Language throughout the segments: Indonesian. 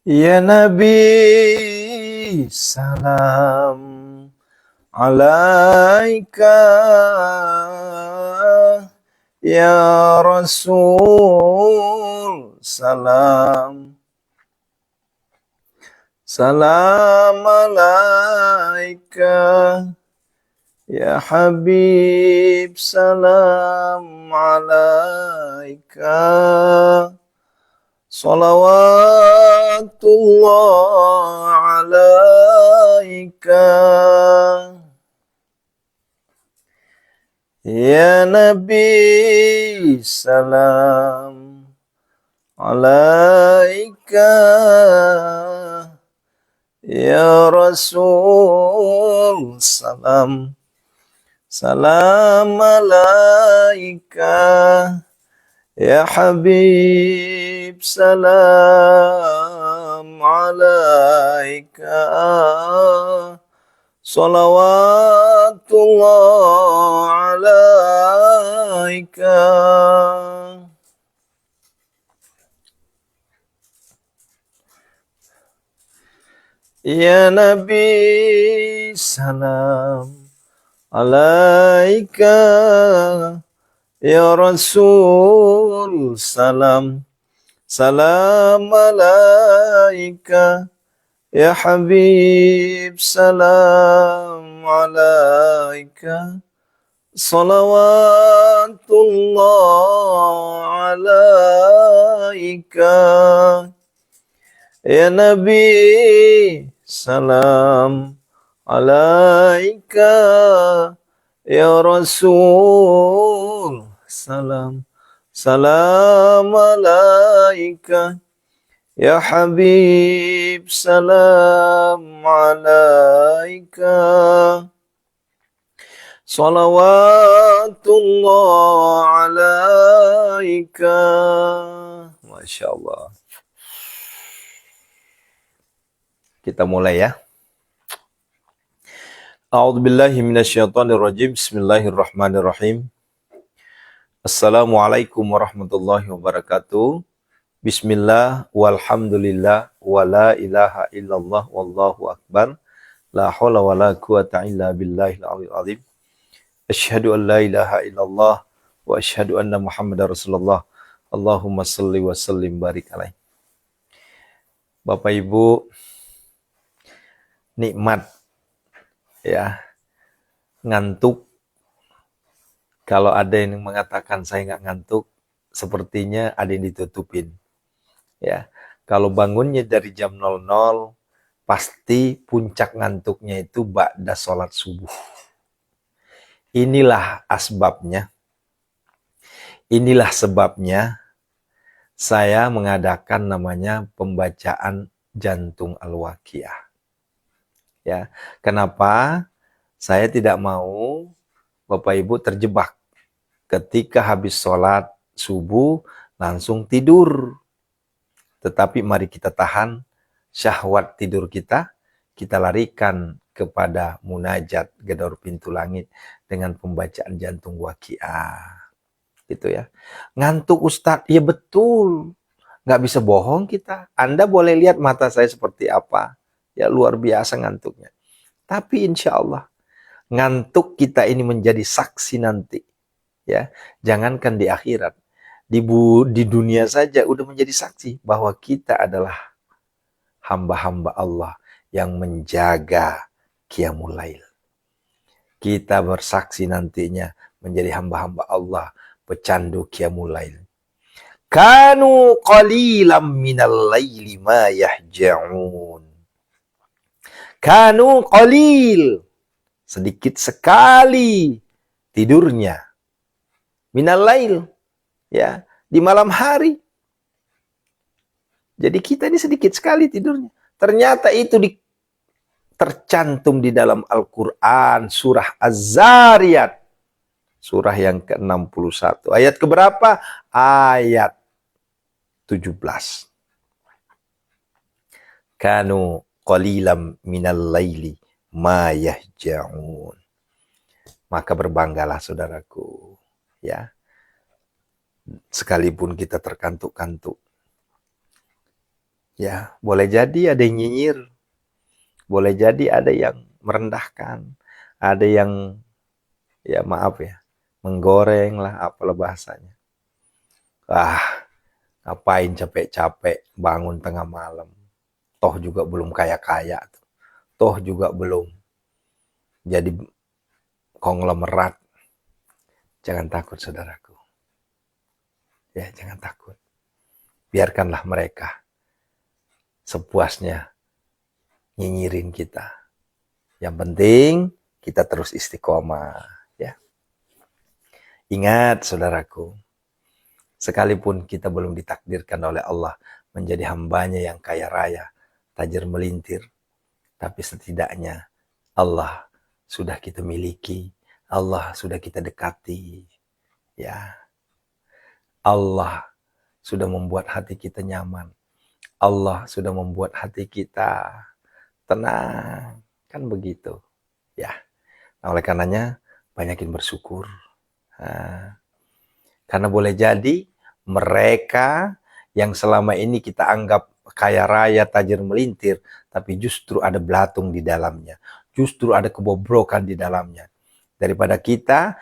Ya Nabi, salam alaika. Ya Rasul, salam. Salam alaika. Ya Habib, salam alaika. Salawatullah alaika. Ya Nabi, salam alaika. Ya Rasul, salam. Salam alaika. Ya Habib, salam alaika. Salawatullah alaika. Ya Nabi, salam alaika. Ya Rasul, salam. Salam alaika. Ya Habib, salam alaika. Salawatullah alaika. Ya Nabi, salam alaika. Ya Rasul, salam. Salam alaika. Ya Habib, salam alaika. Salawatullah alaika. Masya Allah. Kita mulai ya. A'udzubillahi minasyaitonirrajim. Bismillahirrahmanirrahim. Assalamualaikum warahmatullahi wabarakatuh. Bismillah walhamdulillah wa la ilaha illallah wallahu akbar. La haula wa la quwata illa billahil aliyyil azim. Asyhadu an la ilaha illallah wa asyhadu anna Muhammadar Rasulullah. Allahumma shalli wa sallim barik alaih. Bapak Ibu, nikmat ya, ngantuk. Kalau ada yang mengatakan saya nggak ngantuk, sepertinya ada yang ditutupin. Ya, kalau bangunnya dari jam 00, pasti puncak ngantuknya itu ba'da sholat subuh. Inilah asbabnya. Inilah sebabnya saya mengadakan namanya pembacaan jantung al-waqiah. Ya, kenapa? Saya tidak mau Bapak Ibu terjebak ketika habis sholat subuh langsung tidur. Tetapi mari kita tahan syahwat tidur kita, kita larikan kepada munajat gedor pintu langit dengan pembacaan jantung waqiah. Gitu ya. Ngantuk Ustadz, ya betul. Nggak bisa bohong kita. Anda boleh lihat mata saya seperti apa. Ya luar biasa ngantuknya. Tapi insya Allah ngantuk kita ini menjadi saksi nanti. Ya, jangankan di akhirat, di dunia saja udah menjadi saksi bahwa kita adalah hamba-hamba Allah yang menjaga qiyamul lail. Kita bersaksi nantinya menjadi hamba-hamba Allah pecandu qiyamul lail. Kanu qalilan minal laili ma yahja'un. Kanu qalil, sedikit sekali tidurnya. Minal lail, ya, di malam hari. Jadi kita ini sedikit sekali tidurnya. Ternyata itu tercantum di dalam Al-Quran, surah Az-Zariyat. Surah yang ke-61. Ayat keberapa? Ayat 17. Kanu qalilam minal laili ma yahja'un. Maka berbanggalah saudaraku, ya. Sekalipun kita terkantuk-kantuk, Ya, boleh jadi ada yang nyinyir, boleh jadi ada yang merendahkan, ada yang ya maaf ya, menggoreng lah apalah bahasanya. Ah, ngapain capek-capek bangun tengah malam. Toh juga belum kaya-kaya. Toh juga belum jadi konglomerat. Jangan takut saudaraku. Ya, jangan takut. Biarkanlah mereka sepuasnya nyinyirin kita. Yang penting kita terus istiqomah. Ya. Ingat saudaraku, sekalipun kita belum ditakdirkan oleh Allah menjadi hambanya yang kaya raya, tajir melintir, tapi setidaknya Allah sudah kita miliki, Allah sudah kita dekati. Ya, Allah sudah membuat hati kita nyaman. Allah sudah membuat hati kita tenang. Kan begitu. Ya. Nah, oleh karenanya banyakin bersyukur. Nah, karena boleh jadi mereka yang selama ini kita anggap kaya raya, tajir melintir, tapi justru ada belatung di dalamnya. Justru ada kebobrokan di dalamnya. Daripada kita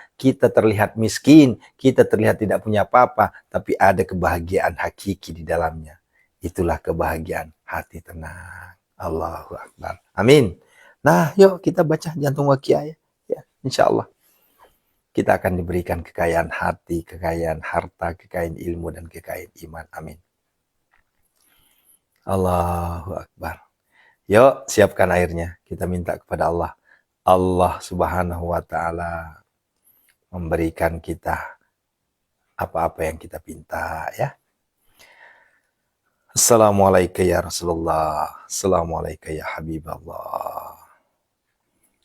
terlihat miskin, kita terlihat tidak punya apa-apa, tapi ada kebahagiaan hakiki di dalamnya. Itulah kebahagiaan hati tenang. Allahu Akbar. Amin. Nah, yuk kita baca jantung waqiah ya. Ya, insya Allah. Kita akan diberikan kekayaan hati, kekayaan harta, kekayaan ilmu, dan kekayaan iman. Amin. Allahu Akbar. Yuk, siapkan airnya. Kita minta kepada Allah. Allah Subhanahu wa Ta'ala memberikan kita apa-apa yang kita pinta ya. Assalamualaikum ya Rasulullah. Assalamualaikum ya Habiballah.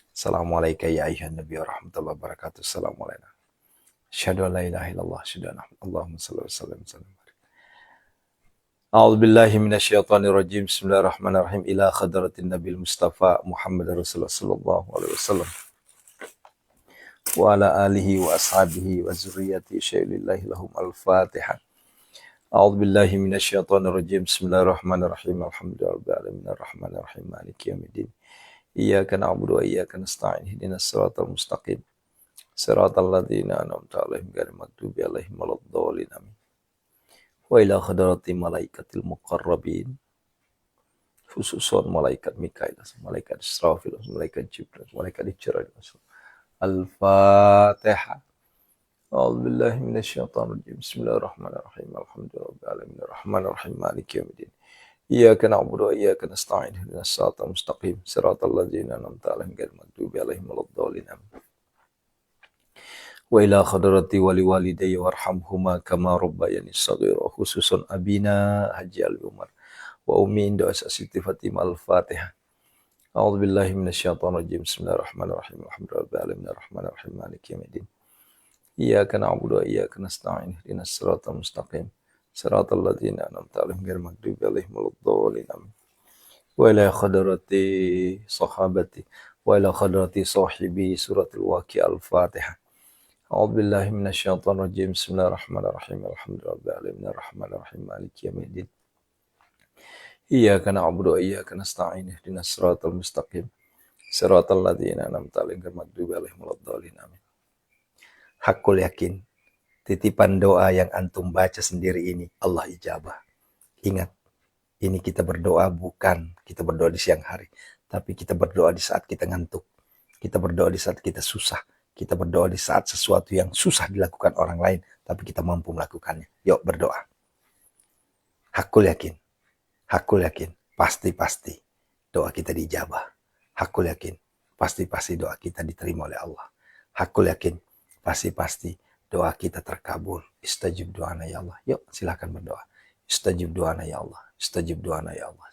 Assalamualaikum ya ayuhan Nabi wa rahmatullahi wa barakatuh. Assalamualaikum. Asyhadu an la ilaha illallah, asyhadu anna Allahumma shalli wa sallim. A'udzu billahi minasyaitonir rajim. Bismillahirrahmanirrahim. Ila khadratin Nabil Mustafa Muhammad Rasulullah sallallahu alaihi wasallam. Wa ala alihi wa ashabihi wa zurriyyati syai'illahi lahum al-Fatihah. A'udzu billahi minasyaitonir rajim. Bismillahirrahmanirrahim. Alhamdulillahirabbil alamin arrahmanirrahim maliki yaumiddin. Iyyaka na'budu wa iyyaka nasta'in. Ihdinas siratal mustaqim. Siratal ladzina an'amta 'alaihim ghairil maghdubi 'alaihim waladdallin. Amin. Wa ila hadrati malaikatil muqarrabin. Khususan malaikat Mikail, malaikat Israfil, malaikat Jibril, malaikat Israil. Al-Fatihah. A'udzu billahi minasyaitonir rajim. Bismillahirrahmanirrahim. Alhamdulillahirabbil alamin arrahmanirrahim maliki yaumiddin. Iyyaka na'budu wa iyyaka nasta'in. Ihdinas siratal mustaqim. Siratal ladzina an'amta 'alaihim ghairil maghdubi 'alaihim waladdallin. Wa ila khadrati wali walidayya warhamhuma kama rabbayani shaghira. Khususan abina Haji Alwi Umar wa ummi inda asasiti Fatimah. Al-Fatihah. A'udzu billahi minasyaitonir rajim. Bismillahirrahmanirrahim. Alhamdulillahirabbil alamin arrahmanirrahim maliki yaumiddin. Iyyaka na'budu wa iyyaka nasta'in. Ihdinas siratal mustaqim. Siratal ladzina an'amta 'alaihim ghairil maghdubi 'alaihim waladdallin. Wa ila khadrati sahabati wa ila khadrati sahibi suratul waqiah. Al-Fatihah. A'udzu billahi minasyaitonir rajim. Bismillahirrahmanirrahim. Alhamdulillahirabbil alamin arrahmanirrahim maliki yaumiddin. Iyyaka na'budu wa iyyaka nasta'in. Ihdinas siratal mustaqim. Siratal ladzina an'amta 'alaihim ghairil maghdubi 'alaihim waladdallin. Amin. Hakul yakin, titipan doa yang antum baca sendiri ini Allah ijabah. Ingat, ini kita berdoa bukan kita berdoa di siang hari, tapi kita berdoa di saat kita ngantuk. Kita berdoa di saat kita susah. Kita berdoa di saat sesuatu yang susah dilakukan orang lain, tapi kita mampu melakukannya. Yuk berdoa. Hakul yakin, pasti-pasti doa kita dijabah. Hakul yakin, pasti-pasti doa kita diterima oleh Allah. Hakul yakin, pasti-pasti doa kita terkabul. Istajib doana ya Allah. Yuk silakan berdoa. Istajib doana ya Allah. Istajib doana ya Allah.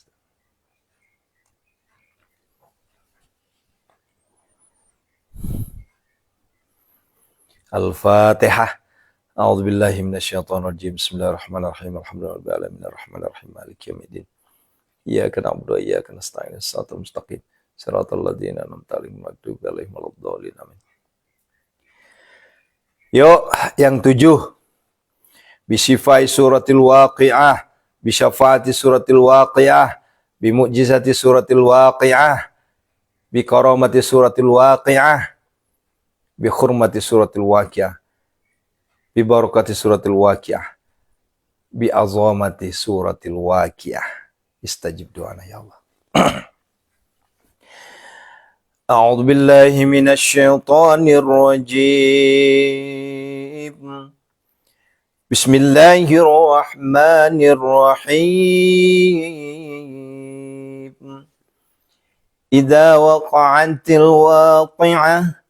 Al-Fatihah. A'udzu billahi minasyaitonir rajim. Bismillahirrahmanirrahim. Alhamdulillahirabbil alamin arrahmanirrahim maliki yaumiddin. Iyyaka na'budu wa iyyaka nasta'in. Shiratal mustaqim. Siratal ladzina an'amta 'alaihim ghairil maghdubi 'alaihim waladdallin. Amin. Yuk, yang 7. Bisifai suratil waqi'ah. bi syafaati suratil waqiah, bi mu'jizati suratil waqiah, bi karamati suratil waqiah, bi hurmati suratil waqiah, bi barakati suratil waqiah, bi azamati suratil waqiah. Istajib doana ya Allah. A'udzu billahi minasy syaithanir rajim. Bismillahirrahmanirrahim. Idza waqa'atil waqi'ah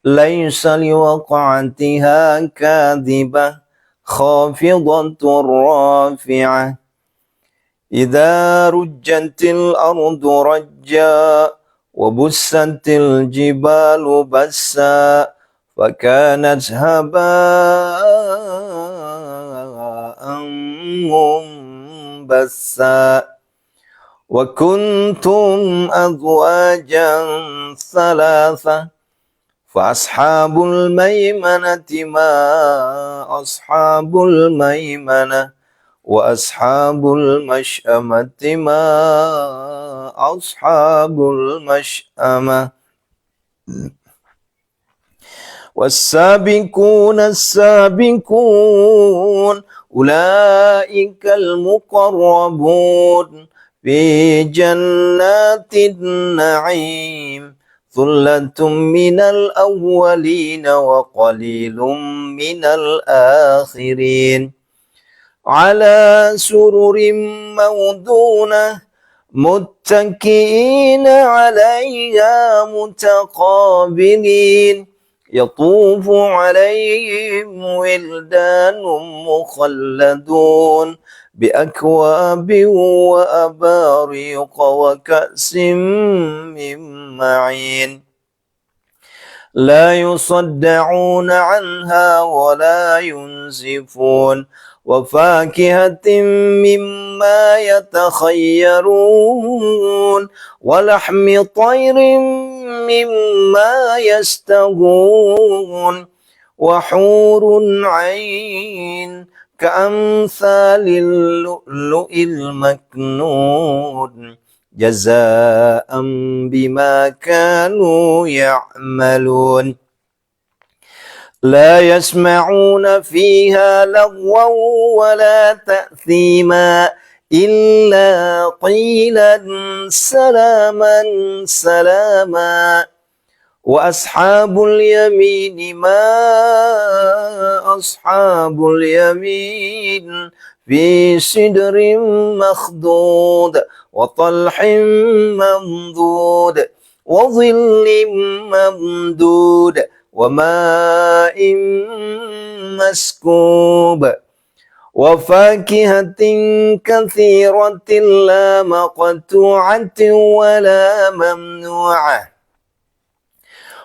laysa liwaqa'atiha kadhibah khafidatur rafi'ah. Idza rujjatil ardu rajja wa bussatil jibalu bassa fakanat haba'an munbassa wa kuntum azwajan thalatha fa ashabul maimanati ma ashabul maimanah wa ashabul masy'amati ma ashabul masy'amah. Was-sabiquna as-sabiqun ulaikal muqarrabun fi jannatin na'im. Thullatun minal awwalin wa qalilun minal akhirin. Ala sururim mawdunah muttaki'ina 'alayha mutaqabilin yatufu 'alayhim wildanun mukhalladun bi akwabin wa abariqa wa ka'sin min ma'in la yusaddauna 'anha wa la yunzifun wa fakihatin mimma yatakhayyarun wa lahmi tayrin mimma yastaghun wa hurun 'ain ka'amsalil lu'lu'il maknun jazaa'an bima kanu ya'malun. لا يسمعون فيها لغوا ولا تأثيما إلا قيلا سلاما سلاما وأصحاب اليمين ما أصحاب اليمين في سدر مخضود وطلح ممدود وظل ممدود وماء مسكوب وفاكهة كثيرة لا مقطوعة ولا ممنوعة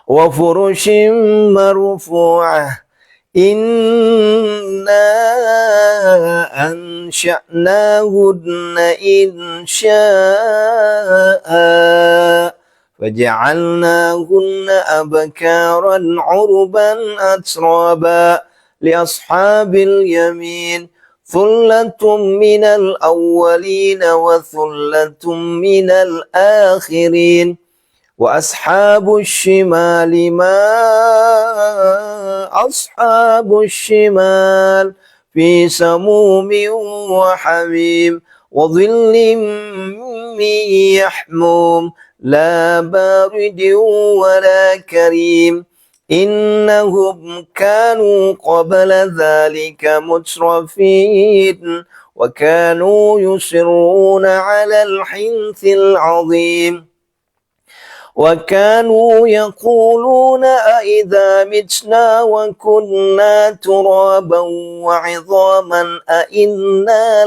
وفرش مرفوعة إنا أنشأناهن إنشاء فجعلناهن أبكارا عربا أترابا لأصحاب اليمين ثلة من الأولين وثلة من الآخرين وأصحاب الشمال ما أصحاب الشمال في سموم وحميم وظل من يحموم لا بارد ولا كريم إنهم كانوا قبل ذلك مترفين وكانوا يصرون على الحنث العظيم وكانوا يقولون أئذا متنا وكنا ترابا وعظاما أئنا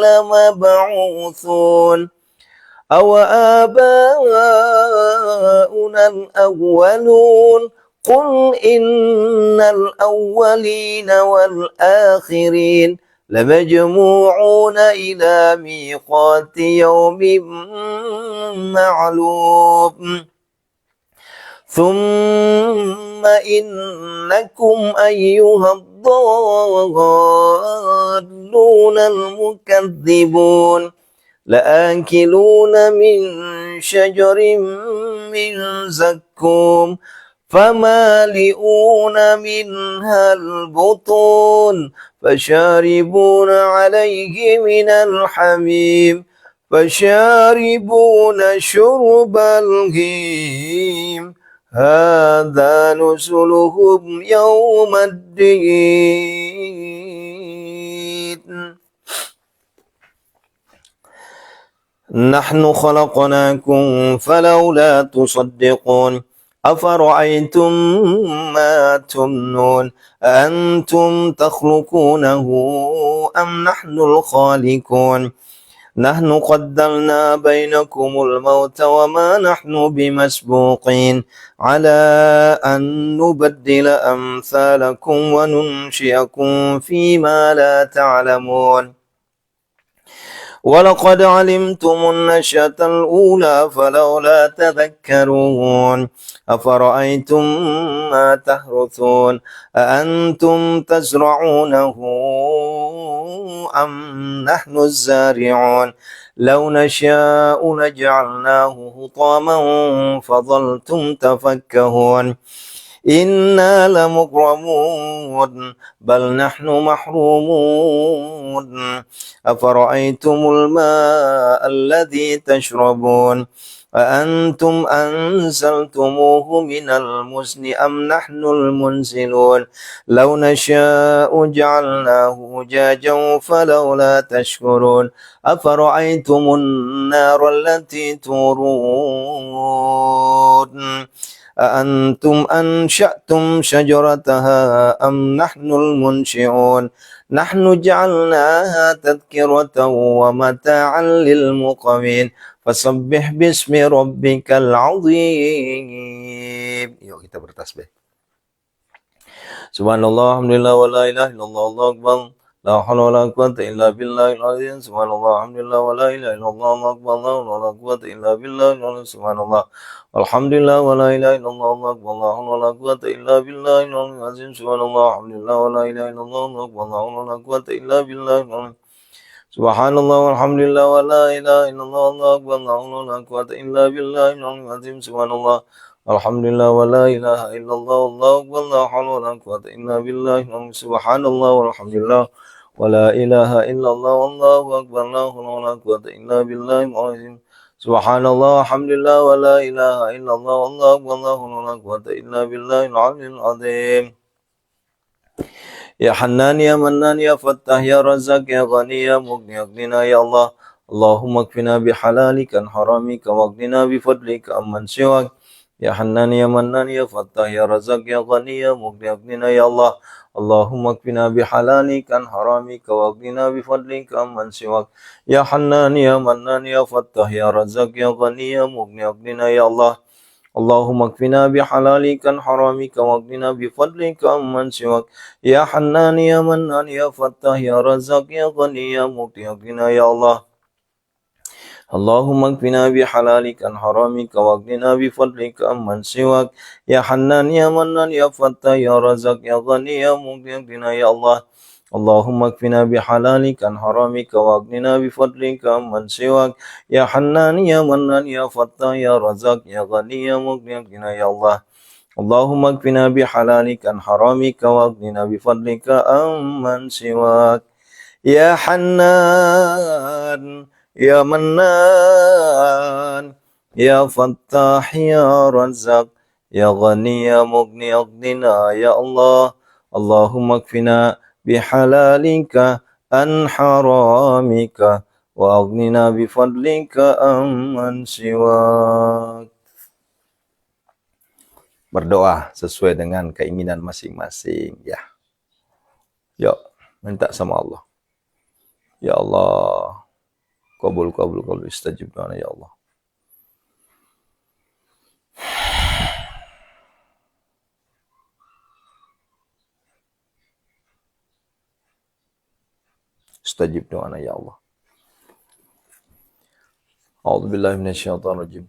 لمبعوثون أو آباؤنا الأولون قل إن الأولين والآخرين لمجموعون إلى ميقات يوم معلوم ثم إنكم أيها الضالون الظالمون المكذبون لآكلون من شجر من زقوم فمالئون منها البطون فشاربون عليه من الحميم فشاربون شرب الهيم هذا نزلهم يوم الدين نحن خلقناكم فلولا تصدقون أفرأيتم ما تمنون أأنتم تخلقونه أم نحن الخالقون نحن قدرنا بينكم الموت وما نحن بمسبوقين على أن نبدل أمثالكم وننشئكم فيما لا تعلمون ولقد علمتم النشأة الأولى فلولا تذكرون أفرأيتم ما تحرثون أأنتم تزرعونه أم نحن الزارعون لو نشاء لجعلناه حطاما فظلتم تفكهون إنا لمغرمون بل نحن محرومون أفرأيتم الماء الذي تشربون أأنتم أنزلتموه من المزن أم نحن المنزلون لو نشاء جعلناه أجاجا فلولا تشكرون أفرأيتم النار التي تورون أأنتم أنشأتم شجرتها أم نحن المنشئون نحن جعلناها تذكرة ومتاعا للمقوين فسبح باسم ربك العظيم. Yuk kita bertasbih. Subhanallah, alhamdulillah, wa la ilaha illallah, Allahu akbar. La haula wa la quwwata illa billahil azim. Subhanallah, alhamdulillah, wa la ilaha illallah, Allahu akbar. La haula wa la quwwata illa billahil azim. Subhanallah. Alhamdulillah, wa la ilaha illallah, Allahu akbar. La haula wa la quwwata illa billahil azim. Subhanallah, alhamdulillah, wa la ilaha illallah, Allahu akbar. La haula wa la quwwata illa billahil azim. Subhanallah, walhamdulillah, wa la ilaha illallah, Allahu akbar. La haula wa la quwwata illa billahil azim. Subhanallah. Alhamdulillah wa la ilaha illallah Allahu akbar la haula wa la quwwata illa billah subhanallah walhamdulillah wa la ilaha illallah Allahu akbar la haula wa la quwwata illa billah subhanallah alhamdulillah wa la ilaha illallah Allahu akbar la haula wa la quwwata illa billah azim. Ya Hannan ya Mannan ya Fattah ya Razzaq ya Ghani ya Mughni aghnina ya Allah. Allahumma kfina bihalalika an haramika waghnina bifadlika amman siwak. Ya Hannan ya Mannan ya Fattah ya Razzaq ya Ghani ya Mughni aghnina ya Allah. Allahumma kfina bihalalika an haramika waghnina bifadlika amman siwak. Ya Hannan ya Mannan ya Fattah ya Razzaq ya Ghani ya Mughni aghnina ya Allah. Allahumma kfina bihalalika an haramika waghnina bifadlika amman siwak. Ya Hannan ya Mannan ya Fattah ya Razzaq ya Ghani ya Mughni aghnina ya Allah. Allahumma kfina bihalalika an haramika waghnina bifadlika amman siwak. Ya Hannan ya Mannan ya Fattah ya Razzaq ya Ghani ya Mughni aghnina ya Allah. Allahumma kfina bihalalika an haramika waghnina bifadlika amman siwak. Ya Hannan ya Mannan ya Fattah ya Razzaq ya Ghani ya Mughni aghnina ya Allah. Allahumma kfina bihalalika an haramika waghnina bifadlika amman siwak. Ya Hannan Ya Mannan Ya Fattah Ya Razzaq Ya Ghani Ya Mughni aghnina Ya Allah. Allahumma kfina bihalalika an haramika wa aghnina bifadlika amman siwak. Berdoa sesuai dengan keinginan masing-masing ya. Yuk, minta sama Allah. Ya Allah, kabul istajib lana ya Allah. Istajib lana ya Allah. A'udzu billahi minasyaitonir rajim.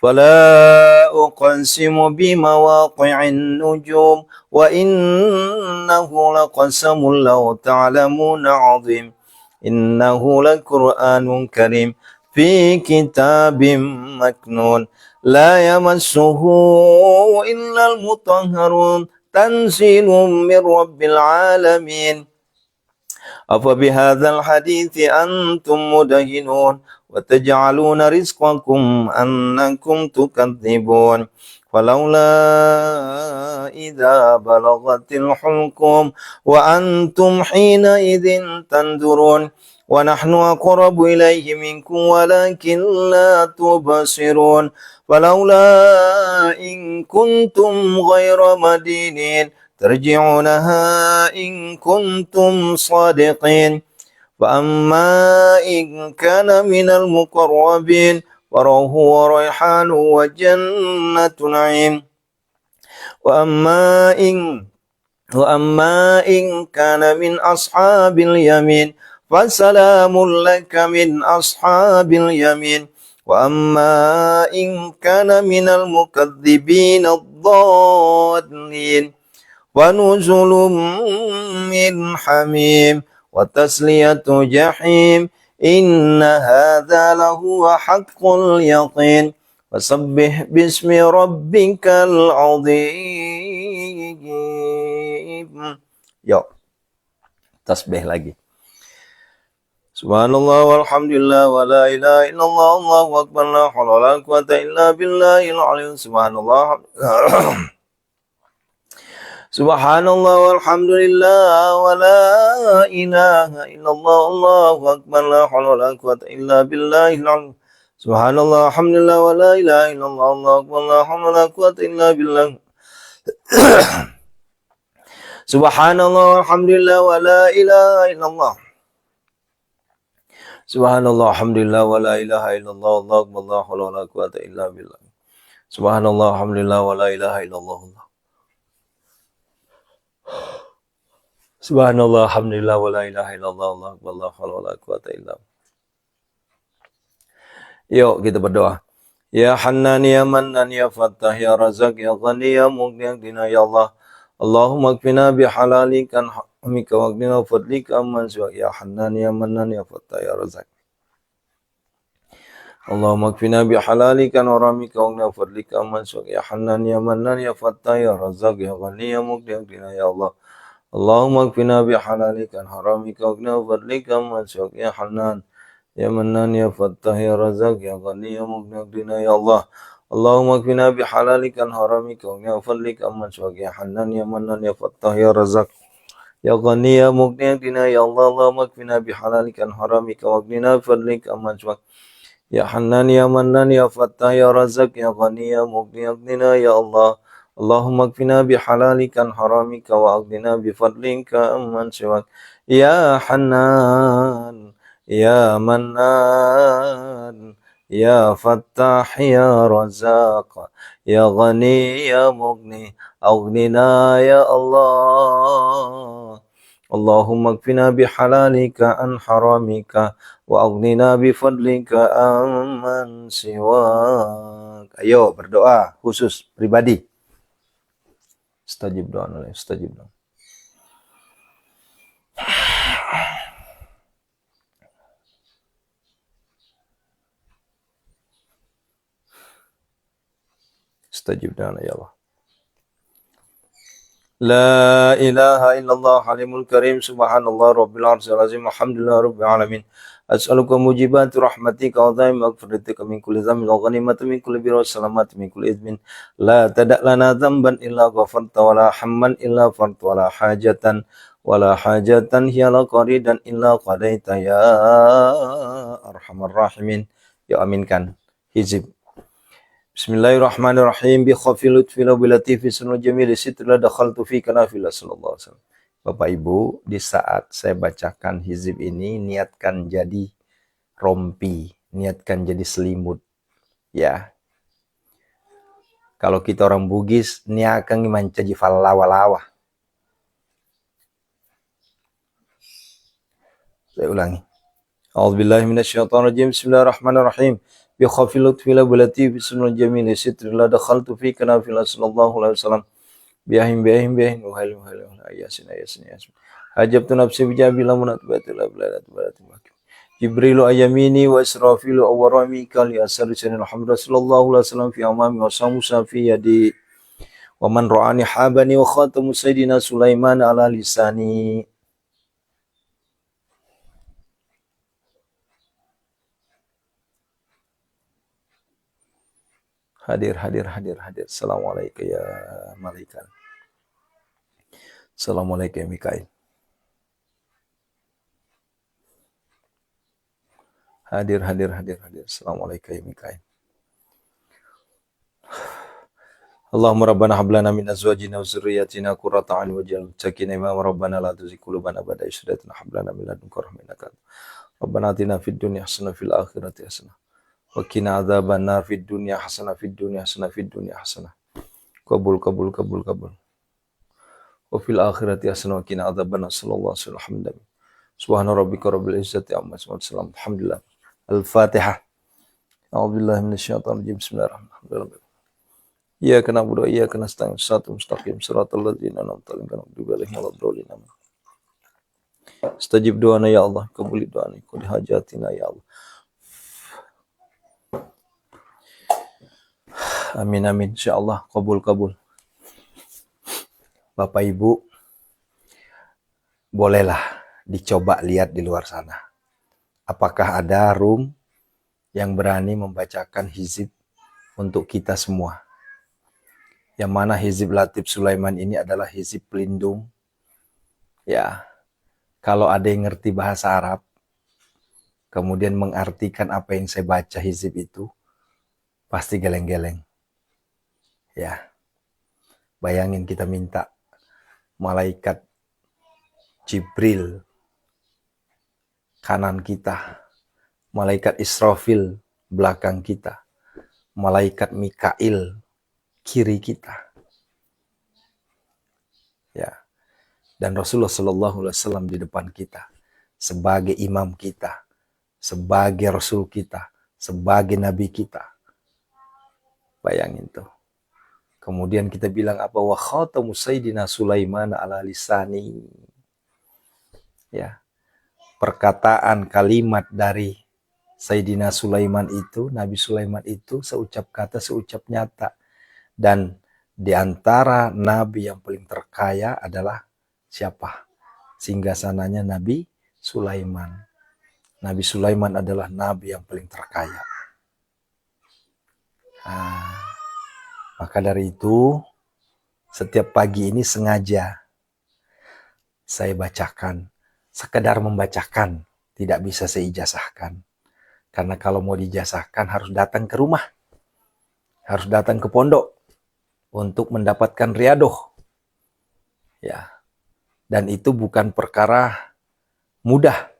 Fala uqsimu bimawaqi'in nujum wa innahu laqasamun law ta'lamuna 'azim. innahu laquranun karim fi kitabim maknun la yamassuhu illal mutahharun tanzilum mir rabbil alamin. أفبهذا الحديث أنتم مدهنون وتجعلون رزقكم أنكم تكذبون فلولا إذا بلغت الحلقوم وأنتم حينئذ تنظرون ونحن أقرب إليه منكم ولكن لا تبصرون فلولا إن كنتم غير مدينين ترجعونها إن كنتم صادقين فأما إن كان من المقربين فروح وريحان وجنة نعيم وأما إن كان من أصحاب اليمين فسلام لك من أصحاب اليمين وأما إن كان من المكذبين الضالين ونزل من حميم وتسلية جحيم إن هذا لهو حق اليقين فسبح باسم ربك العظيم. Yuk, tasbih lagi. Subhanallah walhamdulillah wa la ilaha illallah Allahu akbar la haula wa la quwwata illa billahil aliyyil subhanallah. Subhanallah walhamdulillah wa la ilaha illallah Allahu akbar la haula wa la quwwata illa billahil aliyyil. Subhanallah alhamdulillah wa la ilaha illallah Allahu akbar la haula wa la quwwata illa billah. Subhanallah alhamdulillah wa la ilaha illallah. Subhanallah alhamdulillah wa la ilaha illallah Allahu akbar la haula wa la quwwata illa billah. Subhanallah alhamdulillah wa la ilaha illallah. Subhanallah alhamdulillah wa la ilaha illallah Allahu akbar la haula wa la quwwata illa billah. Yuk kita berdoa. Ya Hannan ya Mannan ya Fattah ya Razak ya Ghani ya Mughni ya Allah. Allahumma kfina bihalalikan hamika wa qina fadlika amman siwak ya Hannan ya Mannan ya Fattah ya Razak. Allahumma kfina bihalalikal haramika wa qina fadlika amman siwak ya Hannan ya Mannan ya Fattah ya Razak ya Ghani ya Mughni ya Allah. Allahumma kfina bihalalikal haramika wa qina fadlika amman siwak ya Hannan ya Mannan ya Fattah ya Razak ya Ghani ya Mughni ya Allah. Allahumma kfina bihalalika haramika wa qina fadlika amman siwak ya Hannan ya Mannan ya Fattah ya Razak ya Ghani ya Mughni ya Allah. Allahumma kfina bihalalika haramika wa qina fadlika amman siwak ya Hannan ya Mannan ya Fattah ya Razak ya Ghani ya Mughni ya Allah. Allahumma kfina bihalalika haramika wa qina bifadlika amman siwak ya Hannan ya Mannan ya Fattah ya Razak ya Ghani ya Mughni aghnina ya Allah. Allahumma kfina bihalalika an haramika wa aghnina bifadlika amman siwak. Ayo berdoa khusus pribadi. Istajib doa, istajib doa. Istajib doa ya Allah. La ilaha illallah halimul karim subhanallah rabbil arsyil azim alhamdulillah rabbil alamin. As'aluka mujibati rahmatika wa dhaim maghfiratika min kulli dhanbin wa ghanimatan min kulli birrin wa salamatan min kulli ithmin. La tada' lana dhanban illa ghafarta wa la hamman illa farta wa la hajatan hiya la qaridan illa qadaita ya arhamar rahimin. Ya aminkan. Hizib. Bismillahirrahmanirrahim. Bi khafil lutfi la bilatifi sunul jamil sitra dakhaltu fi kanafila sallallahu alaihi wasallam. Bapak Ibu, di saat saya bacakan hizib ini niatkan jadi rompi, niatkan jadi selimut. Ya. Kalau kita orang Bugis, niatkan mancaji falawa-lawa. Saya ulangi. A'udzubillahi minasyaitonirrajim. Bismillahirrahmanirrahim. Bi khafil lutfi la bilatifi sunul jamil sitra dakhaltu fi kanafila sallallahu alaihi wasallam. Biahim ayasin. Hajabtu nafsi bijabila munatbatil abladat balatim hakim. Jibrilu ayamini wa Israfilu awarami kali asari sayyidina Muhammad sallallahu alaihi wasallam fi amami wa samusa fi yadi wa man ra'ani habani wa khatamu sayyidina Sulaiman ala lisani. Hadir. Assalamualaikum ya malaikat. Assalamualaikum ya Mikail. Hadir. Assalamualaikum ya Mikail. Allahumma rabbana hablana min azwajina wa zurriyyatina qurrata a'yun waj'alna muttaqina imama rabbana la tuzigh qulubana ba'da idh hadaytana wa hab lana min ladunka rahmatan innaka Rabbana atina fid dunya hasanah fil akhirati hasanah wa qina adzabannar fid dunya hasanah Kabul. Wa fil akhirati hasanah wa qina adzabannar sallallahu alaihi wasallam. Subhana rabbika rabbil izzati amma yasifun. Alhamdulillah. Al-Fatihah. A'udzubillahi minasyaitonir rajim. Bismillahirrahmanirrahim. Iyyaka na'budu wa iyyaka nasta'in. Shiratal mustaqim. Shiratal ladzina an'amta 'alaihim ghairil maghdubi 'alaihim. Istajib doana ya Allah, kabuli doana, qul hajatina ya Allah. Amin insyaallah, kabul. Bapak Ibu, bolehlah dicoba lihat di luar sana. Apakah ada room yang berani membacakan hizib untuk kita semua? Yang mana hizib Latif Sulaiman ini adalah hizib pelindung. Ya, kalau ada yang ngerti bahasa Arab, kemudian mengartikan apa yang saya baca hizib itu, pasti geleng-geleng. Ya, bayangin kita minta malaikat Jibril kanan kita, malaikat Israfil belakang kita, malaikat Mikail kiri kita. Ya. Dan Rasulullah Sallallahu Alaihi Wasallam di depan kita sebagai imam kita, sebagai Rasul kita, sebagai Nabi kita. Bayangin tuh. Kemudian kita bilang apa? Wa khatamu sayyidina Sulaiman ala lisani. Ya. Perkataan kalimat dari Sayyidina Sulaiman itu, Nabi Sulaiman itu seucap kata, seucap nyata. Dan di antara nabi yang paling terkaya adalah siapa? Singgasananya Nabi Sulaiman. Nabi Sulaiman adalah nabi yang paling terkaya. Maka dari itu, setiap pagi ini sengaja saya bacakan. Sekedar membacakan, tidak bisa saya ijazahkan. Karena kalau mau dijazahkan harus datang ke rumah. Harus datang ke pondok untuk mendapatkan riadoh. Ya. Dan itu bukan perkara mudah,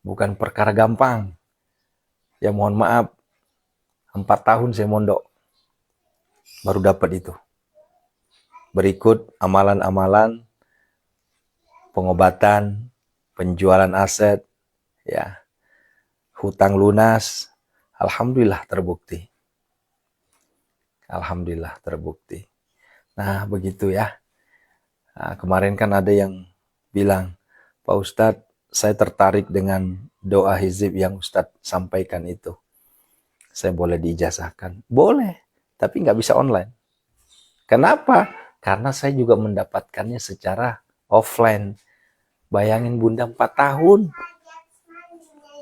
bukan perkara gampang. Ya mohon maaf, 4 tahun saya mondok, baru dapat itu. Berikut amalan-amalan, pengobatan, penjualan aset, ya, hutang lunas, alhamdulillah terbukti. Alhamdulillah terbukti. Nah begitu ya. Nah, kemarin kan ada yang bilang, Pak Ustadz, saya tertarik dengan doa hizib yang Ustadz sampaikan itu. Saya boleh diijazahkan? Boleh, tapi nggak bisa online. Kenapa? Karena saya juga mendapatkannya secara offline. Bayangin Bunda 4 tahun.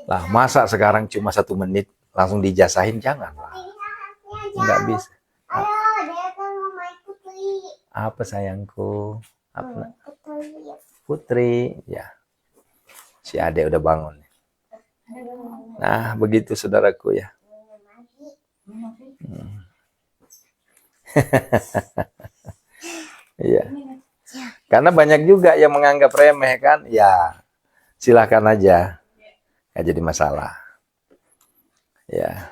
Lah masa sekarang cuma 1 menit langsung diijazahin? Janganlah. Nggak bisa. Apa sayangku? Apa? Putri, ya. Si Ade udah bangun. Nah, begitu saudaraku ya. Iya. Karena banyak juga yang menganggap remeh kan? Ya, silakan aja. Nggak jadi masalah. Ya.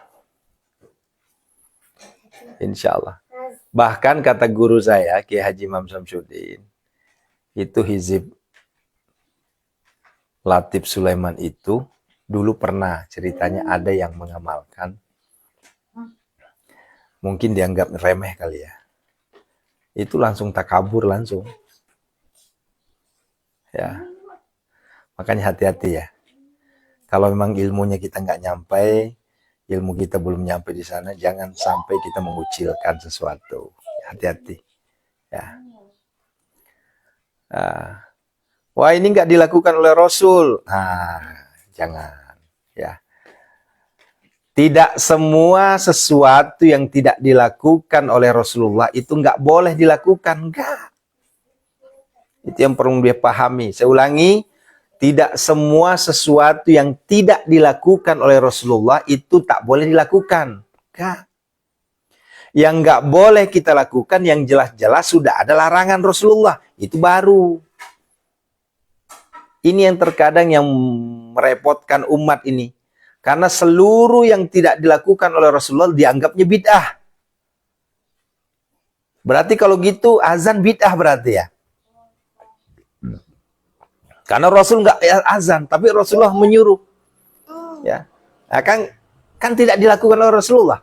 Insya Allah. Bahkan kata guru saya, Kiai Haji Imam Samsuddin, itu hizib Latif Sulaiman itu dulu pernah ceritanya ada yang mengamalkan. Mungkin dianggap remeh kali ya. Itu langsung takabur langsung. Ya. Makanya hati-hati ya. Kalau memang ilmunya kita nggak nyampe, ilmu kita belum nyampe di sana, jangan sampai kita mengucilkan sesuatu. Hati-hati. Ya. Wah, ini nggak dilakukan oleh Rasul. Jangan. Ya. Tidak semua sesuatu yang tidak dilakukan oleh Rasulullah itu nggak boleh dilakukan. Enggak. Itu yang perlu dia pahami. Saya ulangi, tidak semua sesuatu yang tidak dilakukan oleh Rasulullah itu tak boleh dilakukan. Enggak. Yang nggak boleh kita lakukan yang jelas-jelas sudah ada larangan Rasulullah. Itu baru. Ini yang terkadang yang merepotkan umat ini. Karena seluruh yang tidak dilakukan oleh Rasulullah dianggapnya bid'ah. Berarti kalau gitu azan bid'ah berarti ya. Karena Rasul nggak azan, tapi Rasulullah menyuruh. Ya, nah, kan tidak dilakukan oleh Rasulullah.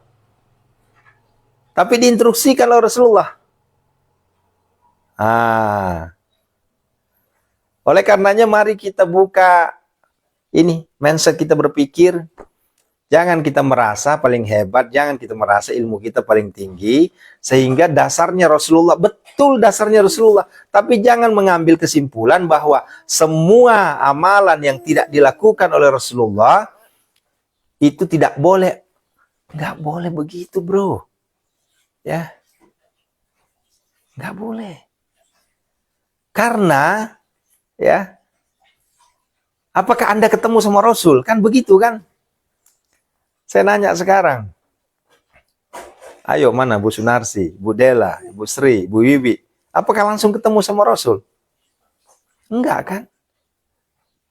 Tapi diinstruksikan oleh Rasulullah. Oleh karenanya mari kita buka ini, mindset kita berpikir, jangan kita merasa paling hebat, jangan kita merasa ilmu kita paling tinggi, sehingga dasarnya Rasulullah, betul dasarnya Rasulullah. Tapi jangan mengambil kesimpulan bahwa semua amalan yang tidak dilakukan oleh Rasulullah, itu tidak boleh. Nggak boleh begitu, bro. Ya, nggak boleh. Karena, ya, apakah Anda ketemu sama Rasul? Kan begitu kan? Saya nanya sekarang. Ayo, mana Bu Sunarsi, Bu Dela, Bu Sri, Bu Wiwi? Apakah langsung ketemu sama Rasul? Enggak kan?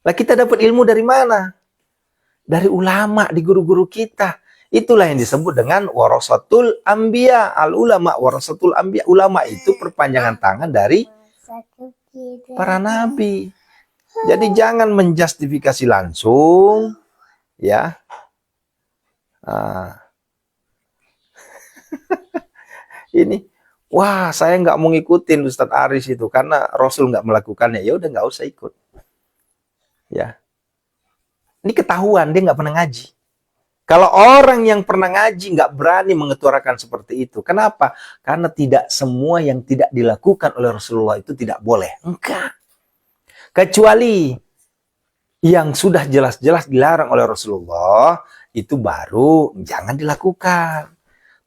Lah kita dapat ilmu dari mana? Dari ulama, di guru-guru kita. Itulah yang disebut dengan warasatul anbiya. Al-ulama, warasatul anbiya. Ulama itu perpanjangan tangan dari para nabi. Jadi jangan menjustifikasi langsung, ya. Ini, wah saya nggak mau ngikutin Ustadz Aris itu karena Rasul nggak melakukannya. Ya udah nggak usah ikut. Ya, ini ketahuan dia nggak pernah ngaji. Kalau orang yang pernah ngaji nggak berani mengeturakan seperti itu. Kenapa? Karena tidak semua yang tidak dilakukan oleh Rasulullah itu tidak boleh. Enggak. Kecuali yang sudah jelas-jelas dilarang oleh Rasulullah, itu baru jangan dilakukan.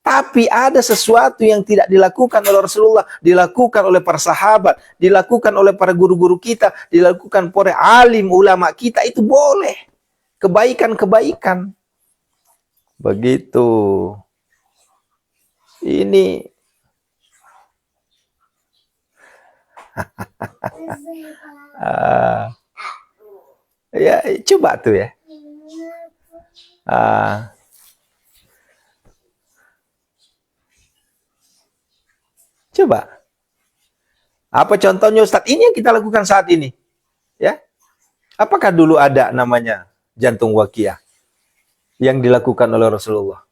Tapi ada sesuatu yang tidak dilakukan oleh Rasulullah, dilakukan oleh para sahabat, dilakukan oleh para guru-guru kita, dilakukan oleh alim ulama kita, itu boleh. Kebaikan-kebaikan. Begitu. Ini ya coba tuh ya. Coba. Apa contohnya Ustadz? Ini yang kita lakukan saat ini. Ya. Apakah dulu ada namanya jantung waqiah yang dilakukan oleh Rasulullah?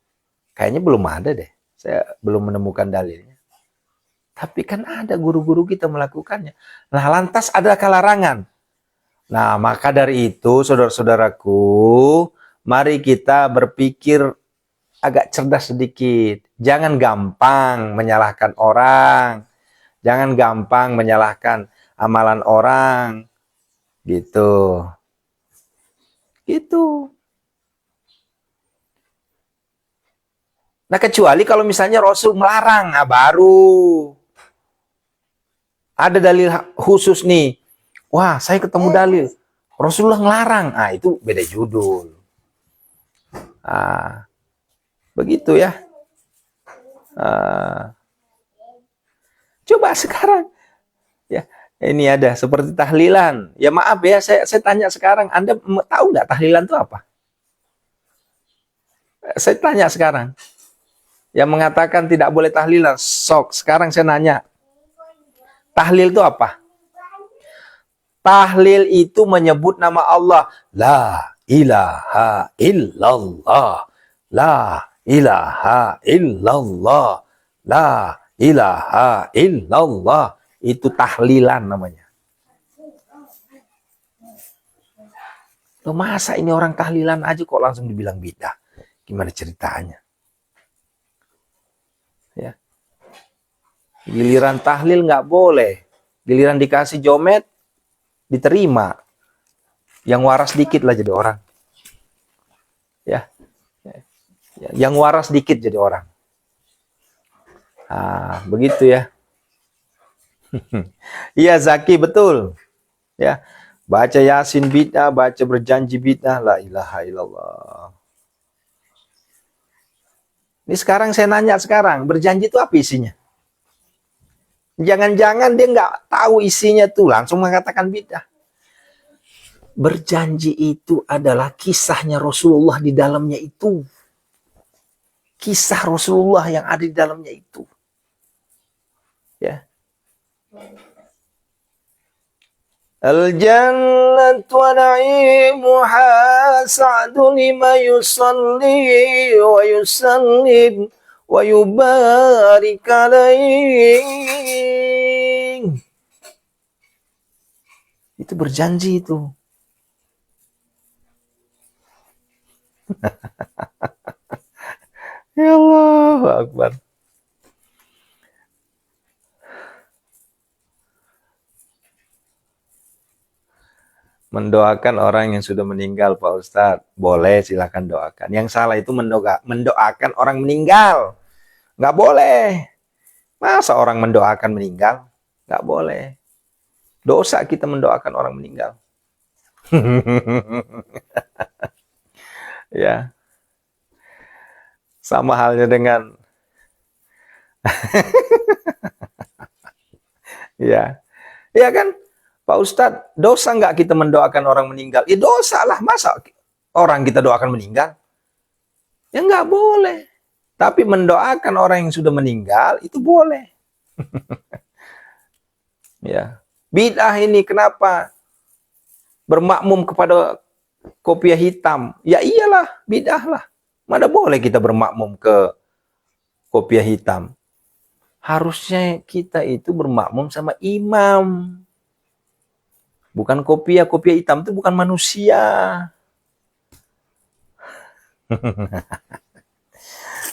Kayaknya belum ada deh. Saya belum menemukan dalilnya. Tapi kan ada guru-guru kita melakukannya. Nah, lantas adakah larangan? Nah, maka dari itu, saudara-saudaraku, mari kita berpikir agak cerdas sedikit. Jangan gampang menyalahkan orang. Jangan gampang menyalahkan amalan orang. Gitu. Gitu. Nah, kecuali kalau misalnya Rasul melarang, nah baru ada dalil khusus nih. Wah, saya ketemu dalil. Rasulullah ngelarang. Ah, itu beda judul. Begitu ya. Coba sekarang. Ya, ini ada seperti tahlilan. Ya maaf ya, saya tanya sekarang. Anda tahu nggak tahlilan itu apa? Saya tanya sekarang. Yang mengatakan tidak boleh tahlilan. Sok, sekarang saya nanya. Tahlil itu apa? Tahlil itu menyebut nama Allah. La ilaha illallah. La ilaha illallah. La ilaha illallah. Itu tahlilan namanya. Loh, masa ini orang tahlilan aja kok langsung dibilang bid'ah? Gimana ceritanya? Ya. Giliran tahlil nggak boleh. Giliran dikasih jomet, diterima. Yang waras dikit lah jadi orang. Ya. Yang waras dikit jadi orang. Ah, begitu ya. Iya Zaki, betul. Ya. Baca Yasin bid'ah, baca berjanji bid'ah, la ilaha illallah. Ini sekarang saya nanya sekarang, berjanji itu apa isinya? Jangan-jangan dia nggak tahu isinya tuh, langsung mengatakan bid'ah. Berjanji itu adalah kisahnya Rasulullah di dalamnya itu. Kisah Rasulullah yang ada di dalamnya itu. Ya. Al-jannatu wa na'imuha sa'du lima yusalli wa yusallim wa yubarik alaih. Itu berjanji itu. Ya Allah Akbar. Mendoakan orang yang sudah meninggal, Pak Ustadz. Boleh, silahkan doakan. Yang salah itu mendoakan orang meninggal. Nggak boleh. Masa orang mendoakan meninggal? Nggak boleh. Dosa kita mendoakan orang meninggal. Ya. Sama halnya dengan ya. Ya kan? Pak Ustadz, dosa nggak kita mendoakan orang meninggal? Ya dosa lah, masa orang kita doakan meninggal? Ya nggak boleh. Tapi mendoakan orang yang sudah meninggal, itu boleh. Ya. Bid'ah ini kenapa? Bermakmum kepada kopiah hitam. Ya iyalah, bid'ah lah. Mana boleh kita bermakmum ke kopiah hitam? Harusnya kita itu bermakmum sama imam. Bukan kopiah hitam itu bukan manusia.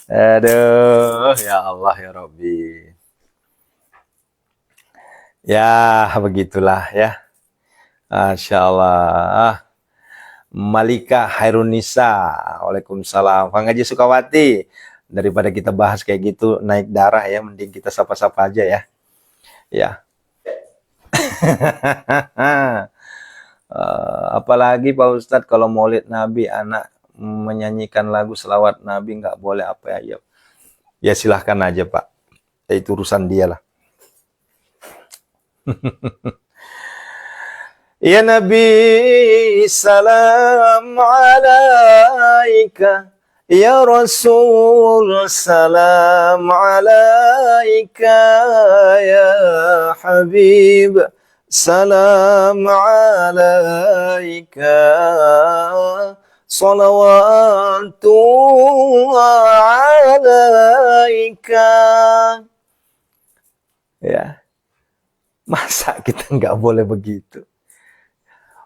Aduh, ya Allah ya Rabbi. Ya, begitulah ya. Masya Allah. Malika Hairunisa. Waalaikumsalam. Kang Haji Sukawati. Daripada kita bahas kayak gitu, naik darah ya, mending kita sapa-sapa aja ya. Ya. Apalagi Pak Ustadz kalau maulid Nabi anak menyanyikan lagu selawat Nabi nggak boleh apa ya? Ya silahkan aja Pak, itu urusan dia lah. Ya Nabi salam alaika, ya Rasul salam alaika, ya Habib salam alaika, salawatullah alaika. Ya, masa kita nggak boleh begitu?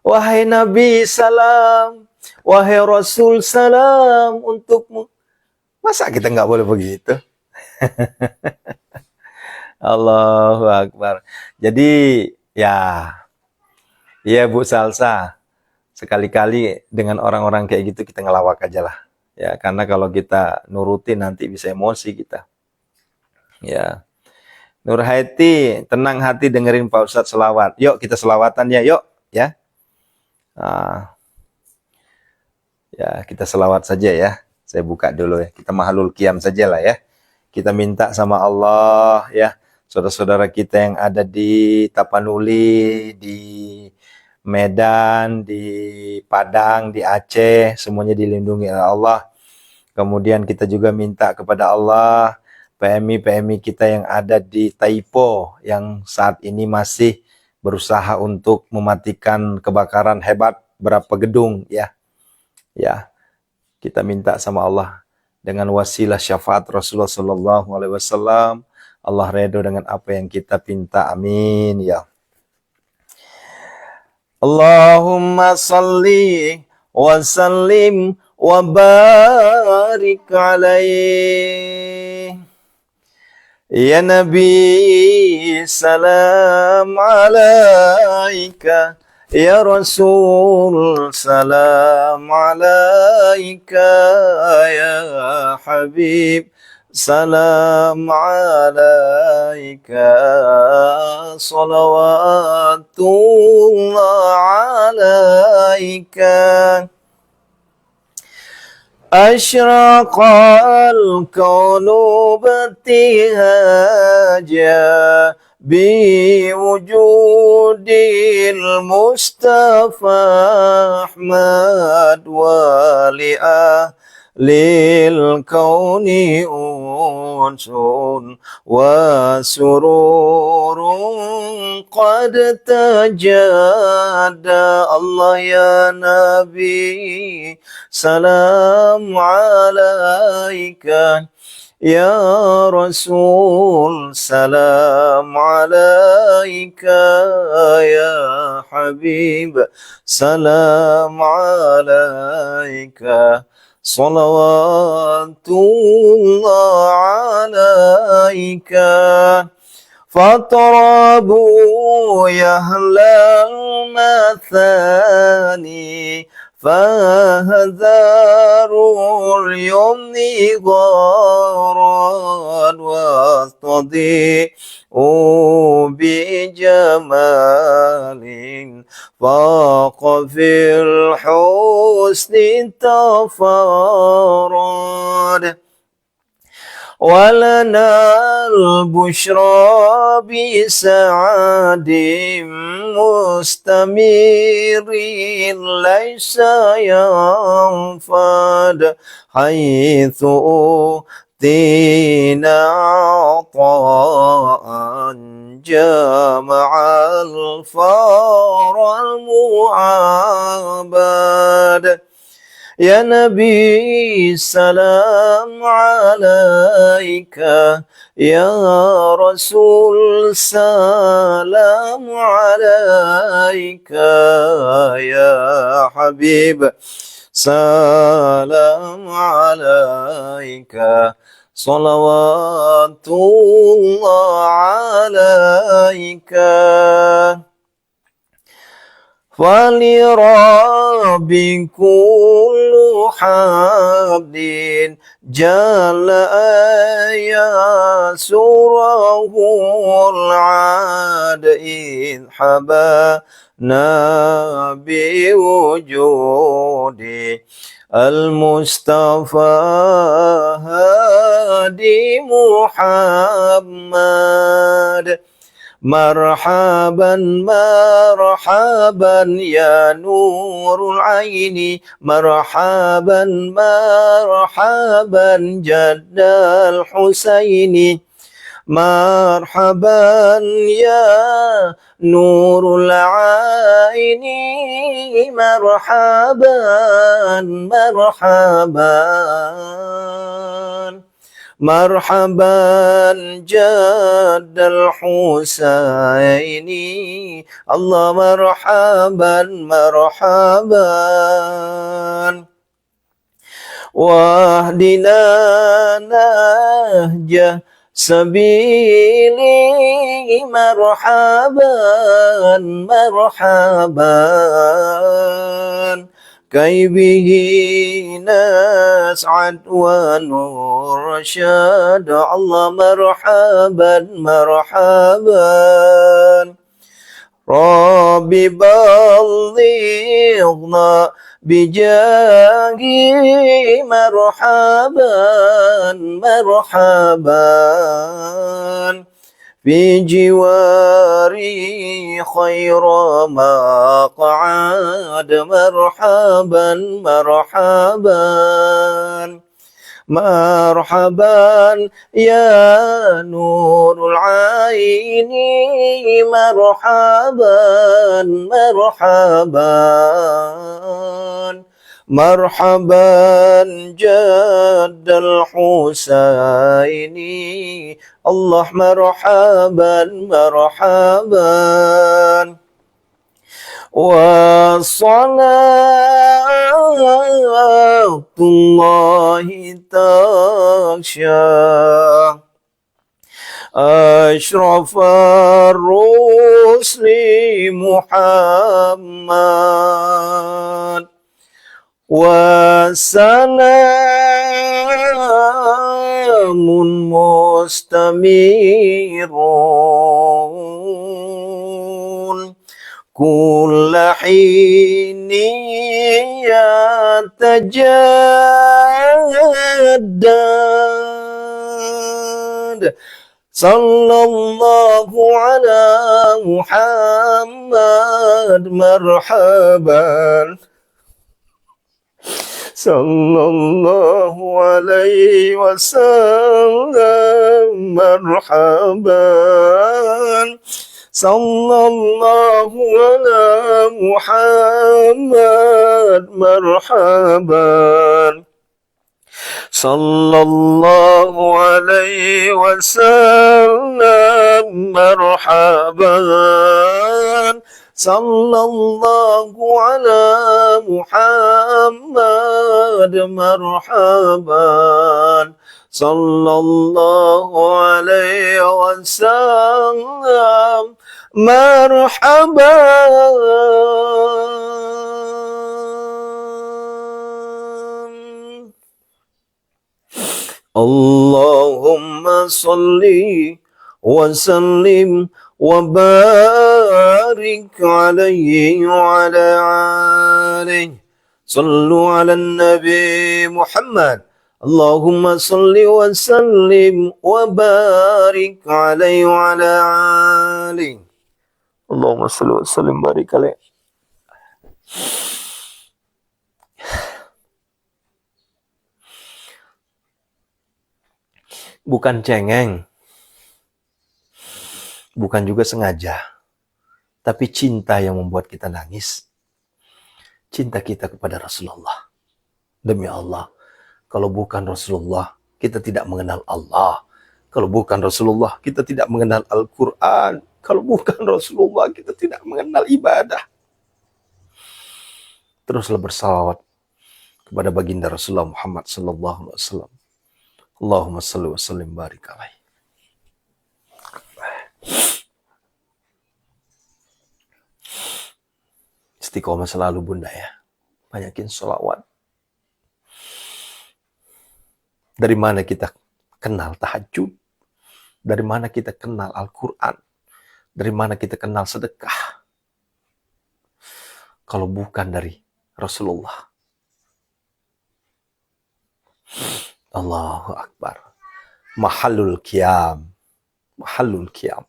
Wahai Nabi salam, wahai Rasul salam untukmu. Masa kita nggak boleh begitu? Allahu Akbar. Jadi ya Bu Salsa, sekali-kali dengan orang-orang kayak gitu kita ngelawak aja lah. Ya, karena kalau kita nurutin nanti bisa emosi kita. Ya. Nur Haiti, tenang hati dengerin Pak Ustadz selawat. Yuk kita selawatan ya, yuk ya. Ya, kita selawat saja ya. Saya buka dulu ya. Kita mahalul qiyam saja lah ya. Kita minta sama Allah ya. Saudara-saudara kita yang ada di Tapanuli, di Medan, di Padang, di Aceh, semuanya dilindungi oleh Allah. Kemudian kita juga minta kepada Allah PMI kita yang ada di Taipo yang saat ini masih berusaha untuk mematikan kebakaran hebat berapa gedung ya. Ya. Kita minta sama Allah dengan wasilah syafaat Rasulullah sallallahu alaihi wasallam, Allah redho dengan apa yang kita pinta. Amin ya. Allahumma salli وسلم وبارك عليه. يا نبي سلام عليك، يا رسول سلام عليك، يا حبيب سلام عليك، صلوات الله عليك. أشرق الكون بابتهاجا بوجود المصطفى أحمد، للكون أنس وسرور قد تجدى. الله يا نبي سلام عليك، يا رسول سلام عليك، يا حبيب سلام عليك، صلوات الله عليك. فاطربوا يا أهل المثاني، فهذروا اليمن غارا، واستضيئوا بجمال فاق في الحسن تفارد. ولنا البشرى بسعد مستمر ليس ينفد، حيث أوتينا عطاء جمع الفار المعبد. يا نبي سلام عليك، يا رسول سلام عليك، يا حبيب سلام عليك، صلوات الله عليك. فلرب كل حمد جل يسره العاد، إذ حبانا بوجود المصطفى هادي محمد. مرحبا مرحبا يا نور العين، مرحبا مرحبا جد الحسين، مرحبا يا نور العين، مرحبا مرحبا مرحبا جد الحسين. الله مرحبا مرحبا. واهدنا نهج سبيلي، مرحبا مرحبا، كي به نسعد ونرشد. الله مرحبا مرحبا. ربي بلغنا بجاهي، مرحبا مرحبا، في جواري خير مقعد، مرحبا مرحبا مرحبا يا نور العين، مرحبا مرحبا مرحبا جد الحسين. الله مرحبا مرحبا. wa salatullahi taksha ashrafar rusli Muhammad wa salamun mustamirun kulla hini yatajaddad sallallahu ala Muhammad marhaban sallallahu alaihi wasallam marhaban sallallahu ala Muhammad marhaban sallallahu alaihi wasallam marhaban sallallahu ala Muhammad marhaban sallallahu alaihi wasallam marhaban. Allahumma salli wa sallim wa barik alaihi wa ala alihi. Sallu ala Nabi Muhammad. Allahumma salli wa sallim wa barik alaihi wa ala alihi. Allahumma salli wa sallim barik alaihi. Bukan cengeng, bukan juga sengaja, tapi cinta yang membuat kita nangis. Cinta kita kepada Rasulullah. Demi Allah, kalau bukan Rasulullah, kita tidak mengenal Allah. Kalau bukan Rasulullah, kita tidak mengenal Al-Quran. Kalau bukan Rasulullah, kita tidak mengenal ibadah. Teruslah bersalawat kepada baginda Rasulullah Muhammad sallallahu alaihi wasallam. Allahumma salli wa sallim barik alaihi. Istiqomah selalu bunda ya. Banyakin sholawat. Dari mana kita kenal tahajud? Dari mana kita kenal Al-Quran? Dari mana kita kenal sedekah? Kalau bukan dari Rasulullah. Allahu Akbar. Mahallul qiyam. Mahallul qiyam.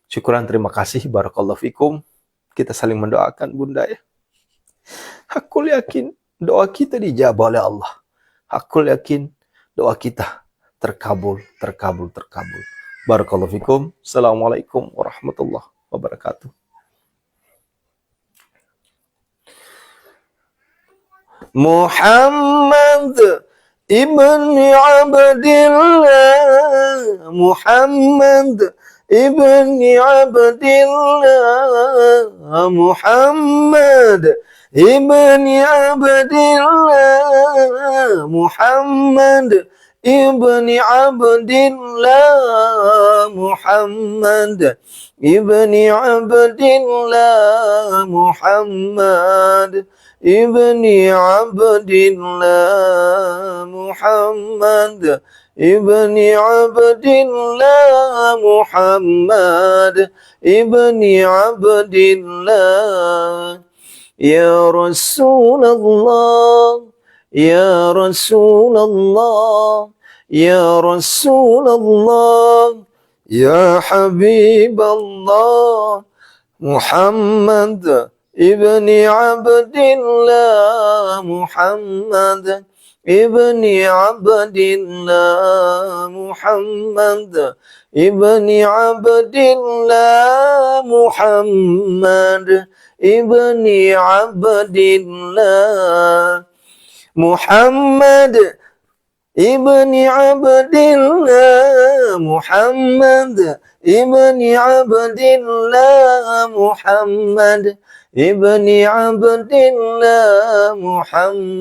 Syukuran, terima kasih. Barakallahu fikum. Kita saling mendoakan bunda ya. Hakul yakin doa kita dijabah oleh Allah. Hakul yakin doa kita terkabul. Barakallahu fikum. Assalamualaikum warahmatullahi wabarakatuh. Muhammad ibni Abdillah, Muhammad ibni Abdillah, Muhammad ibni Abdillah, Muhammad ibni Abdillah, Muhammad ibni Abdillah, Muhammad ibni Abdillah, Muhammad ibni Abdillah, Muhammad ibni Abdillah. Ya Rasulullah, ya Rasulullah, ya Rasulullah, ya Habiballah, Muhammad ibni Abdillah, Muhammad ibni Abdillah, Muhammad ibni Abdillah, Muhammad ibni Abdillah, Muhammad ibni Abdillah Muhammad, ibni Abdillah Muhammad, ibni Abdillah Muhammad.